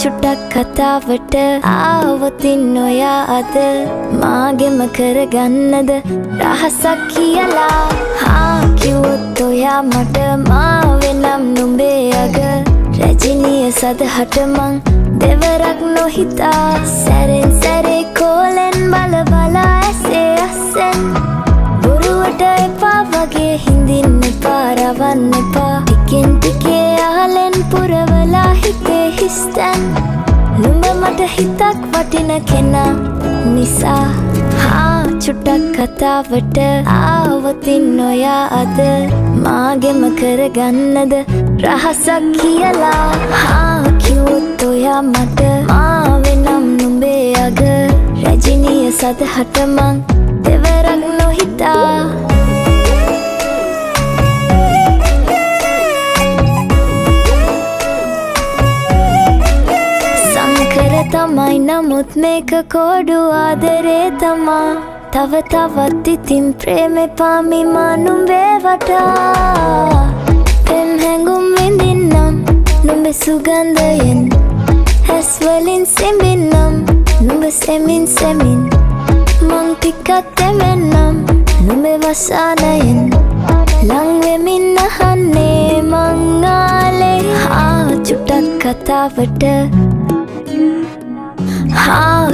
චුට්ටක් කතාවට ආවොතින් ඔයා අද මාගෙම කරගන්නද රහසක් කියලා කිව්වොත් ඔයා මට මාවෙනම් නුඹේ අග රැජිනිය සදහට මං දෙවරක් නොහිතා සැරෙන් සැරේ කෝලෙන් බල බලා ඇසේ අස්සෙන් බොරුවට එපා වගේ හිඳින්න එපා රවන්න එපා ටිකෙන් ටිකේ ආලෙන් පුරවලා හිතේ හිස්තැන් නුඹ මට හිතක් වටින කෙනා නිසා චුට්ටක් කතාවට ආවොතින් ඔයා අද මාගෙම කරගන්නද රහසක් කියලා කිව්වොත් ඔයා මට මාවෙනම් නුඹේ අග රැජිනිය සදහට මං දෙවරක් නොහිතා තමයි නමුත් මේක කෝඩු ආදරේ තමා තව තවත් ඉතින් ප්‍රේමේ පාමිමා නුඹේ වටා පෙම් හැඟුම් විඳින්නම් නුඹේ සුගන්ධයෙන් හැස් වලින් සෙමින්නම් නුඹ සෙමින් සෙමින් මං ටිකක් දෙමෙන්නම් නුඹේ වසානයෙන් ලං වෙමින් අහන්නේ මං ආලේ චුට්ටක් කතාවට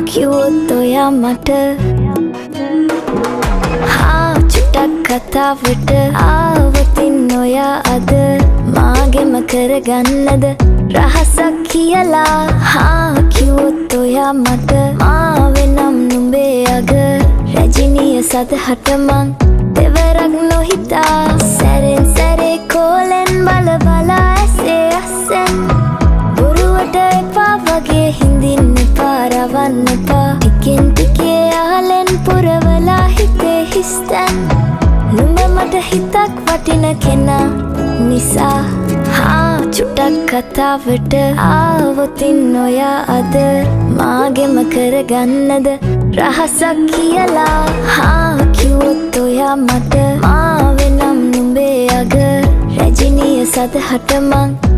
කිව්වොත් ඔයා මට චුට්ටක් කතාවට ආවොතින් ඔයා අද මාගෙම කරගන්නද රහසක් කියලා කිව්වොත් ඔයා මට මාවෙනම් නුඹේ අග රැජිනිය සදහට මං දෙවරක් නොහිතා සැරෙන් සැරේ කෝලෙන් බල බලා ඇසේ අස්සෙන් බොරුවට එපා වගේ හිඳින්න එපා රවන්න එපා ටිකෙන් ටිකේ ආලෙන් පුරවලා හිතේ හිස්තැන් නුඹ මට හිතක් වටින කෙනා නිසා චුට්ටක් කතාවට ආවොතින් ඔයා අද මාගෙම කරගන්නද රහසක් කියලා කිව්වොත් ඔයා මට මාවෙනම් නුඹේ අග රැජිනිය සදහට මං